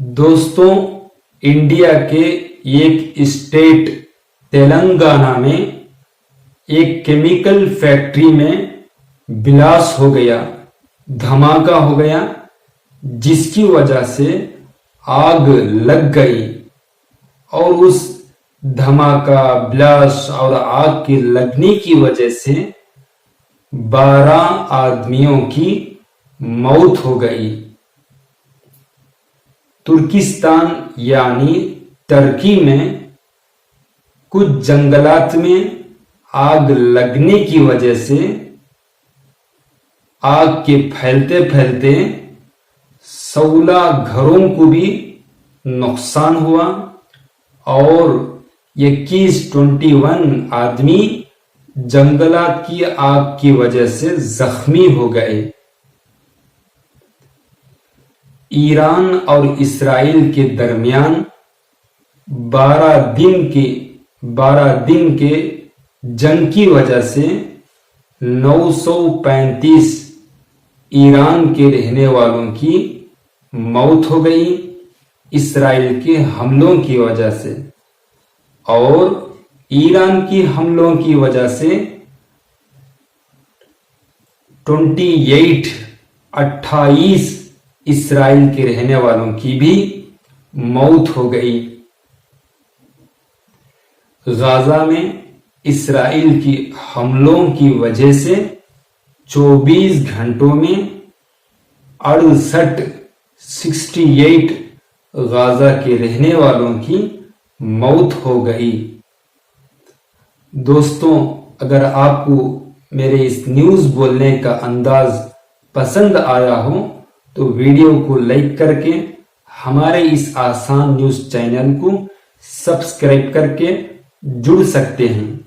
दोस्तों, इंडिया के एक स्टेट तेलंगाना में एक केमिकल फैक्ट्री में ब्लास्ट हो गया, धमाका हो गया, जिसकी वजह से आग लग गई और उस धमाका, ब्लास्ट और आग के लगने की वजह से 12 आदमियों की मौत हो गई। तुर्किस्तान यानी टर्की में कुछ जंगलात में आग लगने की वजह से आग के फैलते फैलते 16 घरों को भी नुकसान हुआ और 21 आदमी जंगलात की आग की वजह से जख्मी हो गए। ईरान और इस्राइल के दरमियान 12 दिन के जंग की वजह से 935 ईरान के रहने वालों की मौत हो गई इस्राइल के हमलों की वजह से, और ईरान की हमलों की वजह से 28 इस्राइल के रहने वालों की भी मौत हो गई। गाजा में इस्राइल की हमलों की वजह से 24 घंटों में 68 गाजा के रहने वालों की मौत हो गई। दोस्तों, अगर आपको मेरे इस न्यूज़ बोलने का अंदाज पसंद आया हो तो वीडियो को लाइक करके हमारे इस आसान न्यूज़ चैनल को सब्सक्राइब करके जुड़ सकते हैं।